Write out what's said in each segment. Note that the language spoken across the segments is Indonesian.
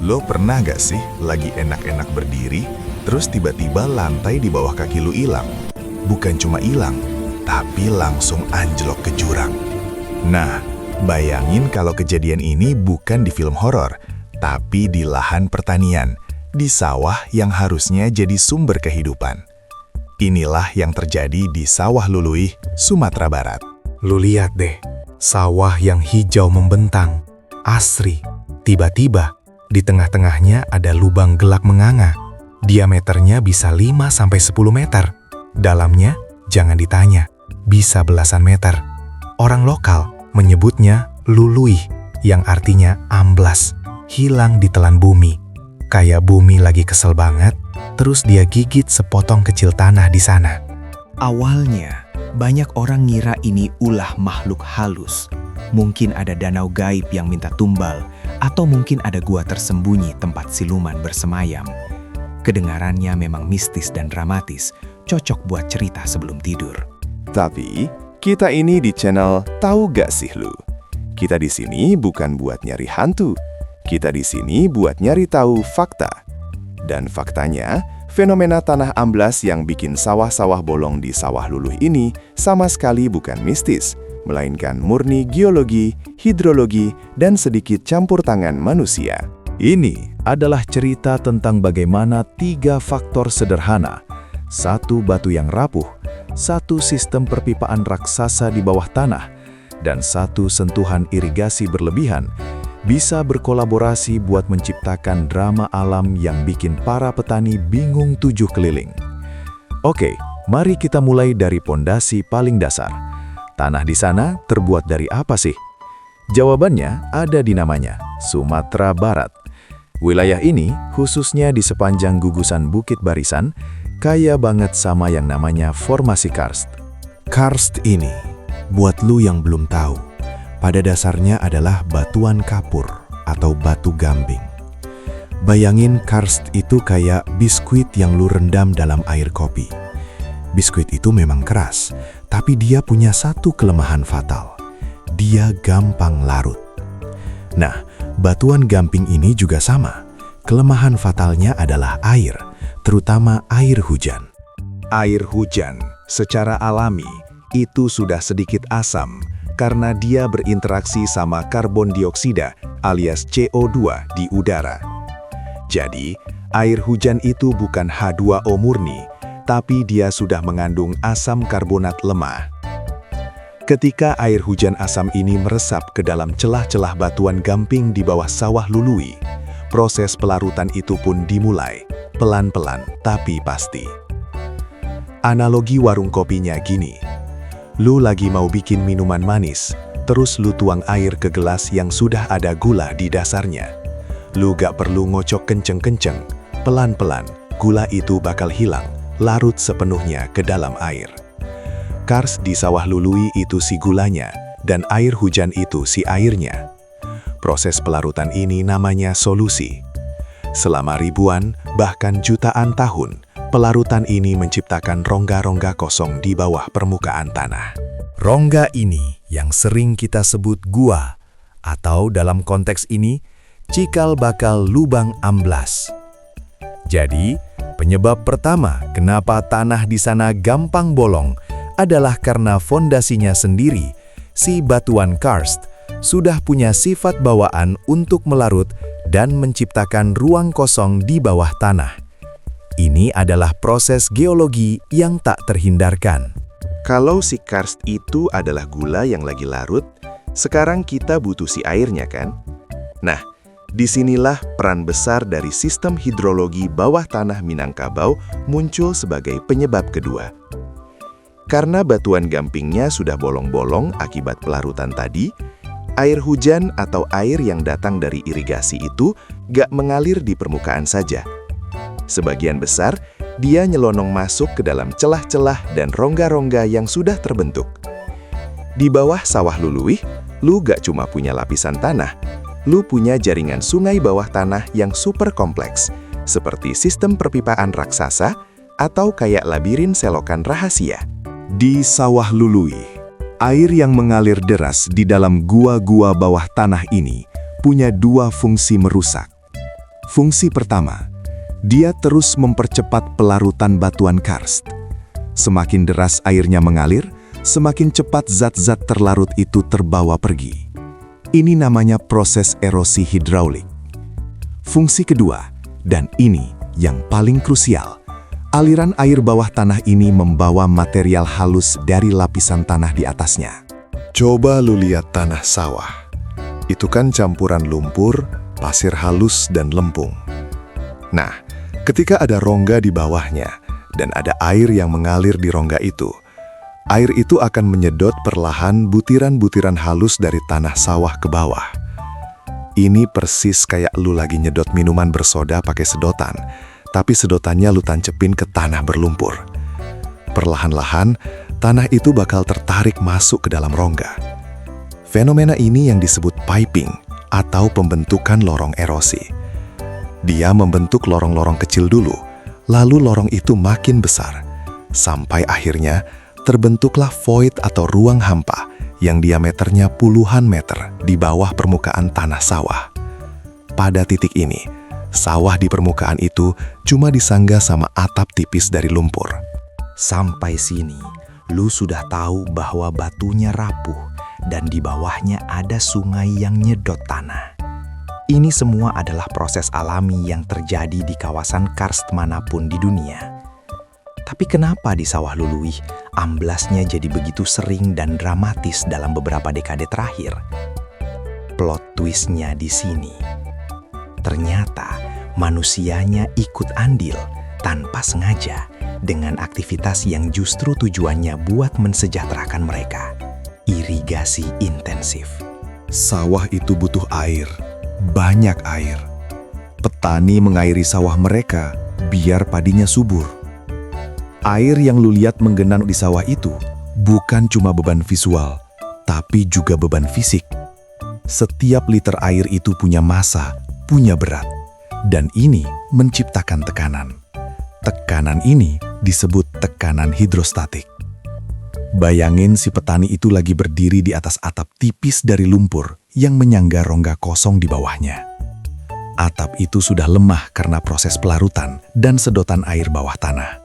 Lo pernah gak sih lagi enak-enak berdiri, terus tiba-tiba lantai di bawah kaki lo hilang? Bukan cuma hilang, tapi langsung anjlok ke jurang. Nah, bayangin kalau kejadian ini bukan di film horor, tapi di lahan pertanian, di sawah yang harusnya jadi sumber kehidupan. Inilah yang terjadi di Sawah Luluih, Sumatera Barat. Lu lihat deh, sawah yang hijau membentang, asri. Tiba-tiba, di tengah-tengahnya ada lubang gelap menganga. Diameternya bisa 5-10 meter. Dalamnya, jangan ditanya, bisa belasan meter. Orang lokal menyebutnya luluih, yang artinya amblas, hilang di telan bumi. Kayak bumi lagi kesel banget, terus dia gigit sepotong kecil tanah di sana. Awalnya, banyak orang ngira ini ulah makhluk halus. Mungkin ada danau gaib yang minta tumbal, atau mungkin ada gua tersembunyi tempat siluman bersemayam. Kedengarannya memang mistis dan dramatis, cocok buat cerita sebelum tidur. Tapi, kita ini di channel Tahu Gak Sih Lu? Kita di sini bukan buat nyari hantu. Kita di sini buat nyari tahu fakta. Dan faktanya, fenomena tanah amblas yang bikin sawah-sawah bolong di Sawah Luluih ini sama sekali bukan mistis, melainkan murni geologi, hidrologi, dan sedikit campur tangan manusia. Ini adalah cerita tentang bagaimana 3 faktor sederhana. 1 batu yang rapuh, 1 sistem perpipaan raksasa di bawah tanah, dan 1 sentuhan irigasi berlebihan bisa berkolaborasi buat menciptakan drama alam yang bikin para petani bingung 7 keliling. Oke, mari kita mulai dari pondasi paling dasar. Tanah di sana terbuat dari apa sih? Jawabannya ada di namanya, Sumatera Barat. Wilayah ini, khususnya di sepanjang gugusan Bukit Barisan, kaya banget sama yang namanya formasi karst. Karst ini, buat lu yang belum tahu, pada dasarnya adalah batuan kapur atau batu gamping. Bayangin karst itu kayak biskuit yang lu rendam dalam air kopi. Biskuit itu memang keras, tapi dia punya satu kelemahan fatal. Dia gampang larut. Nah, batuan gamping ini juga sama. Kelemahan fatalnya adalah air, terutama air hujan. Air hujan secara alami itu sudah sedikit asam karena dia berinteraksi sama karbon dioksida alias CO2 di udara. Jadi, air hujan itu bukan H2O murni, tapi dia sudah mengandung asam karbonat lemah. Ketika air hujan asam ini meresap ke dalam celah-celah batuan gamping di bawah Sawah Luluih, proses pelarutan itu pun dimulai, pelan-pelan tapi pasti. Analogi warung kopinya gini, lu lagi mau bikin minuman manis, terus lu tuang air ke gelas yang sudah ada gula di dasarnya. Lu gak perlu ngocok kenceng-kenceng, pelan-pelan, gula itu bakal hilang, larut sepenuhnya ke dalam air. Karst di Sawah Luluih itu si gulanya, dan air hujan itu si airnya. Proses pelarutan ini namanya solusi. Selama ribuan, bahkan jutaan tahun, pelarutan ini menciptakan rongga-rongga kosong di bawah permukaan tanah. Rongga ini yang sering kita sebut gua, atau dalam konteks ini, cikal bakal lubang amblas. Jadi, penyebab pertama kenapa tanah di sana gampang bolong adalah karena fondasinya sendiri, si batuan karst, sudah punya sifat bawaan untuk melarut dan menciptakan ruang kosong di bawah tanah. Ini adalah proses geologi yang tak terhindarkan. Kalau si karst itu adalah gula yang lagi larut, sekarang kita butuh si airnya kan? Nah, disinilah peran besar dari sistem hidrologi bawah tanah Minangkabau muncul sebagai penyebab kedua. Karena batuan gampingnya sudah bolong-bolong akibat pelarutan tadi, air hujan atau air yang datang dari irigasi itu gak mengalir di permukaan saja. Sebagian besar, dia nyelonong masuk ke dalam celah-celah dan rongga-rongga yang sudah terbentuk. Di bawah Sawah Luluih, lu gak cuma punya lapisan tanah, lu punya jaringan sungai bawah tanah yang super kompleks, seperti sistem perpipaan raksasa atau kayak labirin selokan rahasia. Di Sawah Luluih, air yang mengalir deras di dalam gua-gua bawah tanah ini punya 2 fungsi merusak. Fungsi pertama, dia terus mempercepat pelarutan batuan karst. Semakin deras airnya mengalir, semakin cepat zat-zat terlarut itu terbawa pergi. Ini namanya proses erosi hidraulik. Fungsi kedua, dan ini yang paling krusial, aliran air bawah tanah ini membawa material halus dari lapisan tanah di atasnya. Coba lu lihat tanah sawah. Itu kan campuran lumpur, pasir halus, dan lempung. Nah, ketika ada rongga di bawahnya dan ada air yang mengalir di rongga itu, air itu akan menyedot perlahan butiran-butiran halus dari tanah sawah ke bawah. Ini persis kayak lu lagi nyedot minuman bersoda pakai sedotan, tapi sedotannya lu tancepin ke tanah berlumpur. Perlahan-lahan, tanah itu bakal tertarik masuk ke dalam rongga. Fenomena ini yang disebut piping atau pembentukan lorong erosi. Dia membentuk lorong-lorong kecil dulu, lalu lorong itu makin besar, sampai akhirnya terbentuklah void atau ruang hampa yang diameternya puluhan meter di bawah permukaan tanah sawah. Pada titik ini, sawah di permukaan itu cuma disangga sama atap tipis dari lumpur. Sampai sini, lu sudah tahu bahwa batunya rapuh dan di bawahnya ada sungai yang nyedot tanah. Ini semua adalah proses alami yang terjadi di kawasan karst manapun di dunia. Tapi kenapa di sawah Luluih, amblasnya jadi begitu sering dan dramatis dalam beberapa dekade terakhir? Plot twistnya di sini. Ternyata manusianya ikut andil tanpa sengaja dengan aktivitas yang justru tujuannya buat mensejahterakan mereka. Irigasi intensif. Sawah itu butuh air, banyak air. Petani mengairi sawah mereka biar padinya subur. Air yang lu lihat menggenang di sawah itu bukan cuma beban visual, tapi juga beban fisik. Setiap liter air itu punya massa, punya berat, dan ini menciptakan tekanan. Tekanan ini disebut tekanan hidrostatik. Bayangin si petani itu lagi berdiri di atas atap tipis dari lumpur yang menyangga rongga kosong di bawahnya. Atap itu sudah lemah karena proses pelarutan dan sedotan air bawah tanah.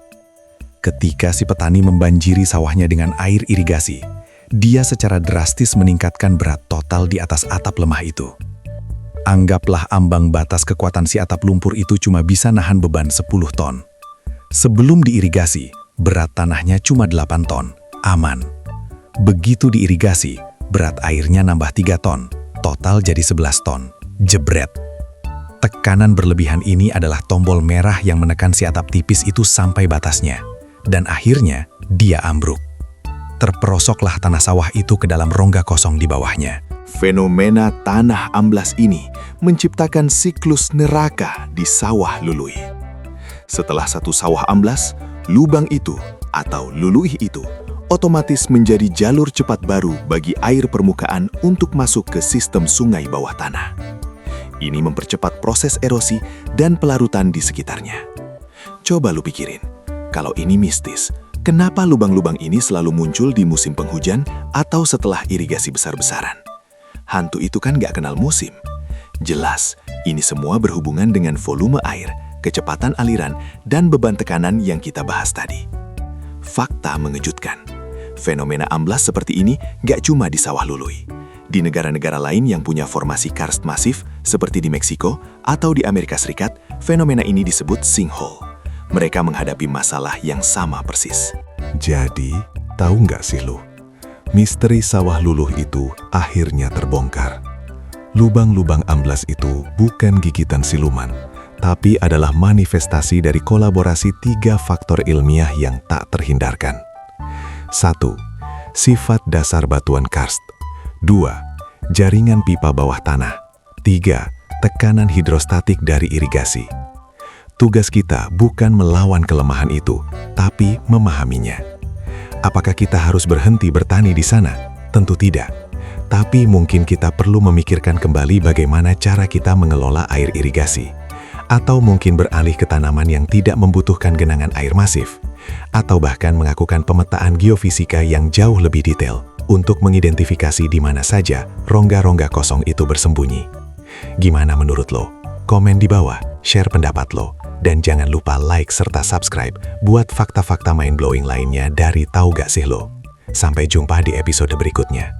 Ketika si petani membanjiri sawahnya dengan air irigasi, dia secara drastis meningkatkan berat total di atas atap lemah itu. Anggaplah ambang batas kekuatan si atap lumpur itu cuma bisa nahan beban 10 ton. Sebelum diirigasi, berat tanahnya cuma 8 ton, aman. Begitu diirigasi, berat airnya nambah 3 ton, total jadi 11 ton, jebret. Tekanan berlebihan ini adalah tombol merah yang menekan si atap tipis itu sampai batasnya. Dan akhirnya, dia ambruk. Terperosoklah tanah sawah itu ke dalam rongga kosong di bawahnya. Fenomena tanah amblas ini menciptakan siklus neraka di sawah Luluih. Setelah satu sawah amblas, lubang itu atau Luluih itu otomatis menjadi jalur cepat baru bagi air permukaan untuk masuk ke sistem sungai bawah tanah. Ini mempercepat proses erosi dan pelarutan di sekitarnya. Coba lu pikirin, kalau ini mistis, kenapa lubang-lubang ini selalu muncul di musim penghujan atau setelah irigasi besar-besaran? Hantu itu kan gak kenal musim. Jelas, ini semua berhubungan dengan volume air, kecepatan aliran, dan beban tekanan yang kita bahas tadi. Fakta mengejutkan. Fenomena amblas seperti ini gak cuma di sawah Luluih. Di negara-negara lain yang punya formasi karst masif, seperti di Meksiko atau di Amerika Serikat, fenomena ini disebut sinkhole. Mereka menghadapi masalah yang sama persis. Jadi, tahu nggak sih lu? Misteri sawah Luluh itu akhirnya terbongkar. Lubang-lubang amblas itu bukan gigitan siluman, tapi adalah manifestasi dari kolaborasi 3 faktor ilmiah yang tak terhindarkan. 1. Sifat dasar batuan karst. 2. Jaringan pipa bawah tanah. 3. Tekanan hidrostatik dari irigasi. Tugas kita bukan melawan kelemahan itu, tapi memahaminya. Apakah kita harus berhenti bertani di sana? Tentu tidak. Tapi mungkin kita perlu memikirkan kembali bagaimana cara kita mengelola air irigasi. Atau mungkin beralih ke tanaman yang tidak membutuhkan genangan air masif. Atau bahkan melakukan pemetaan geofisika yang jauh lebih detail untuk mengidentifikasi di mana saja rongga-rongga kosong itu bersembunyi. Gimana menurut lo? Komen di bawah, share pendapat lo, dan jangan lupa like serta subscribe buat fakta-fakta mind-blowing lainnya dari Tahu Gak Sih Lo. Sampai jumpa di episode berikutnya.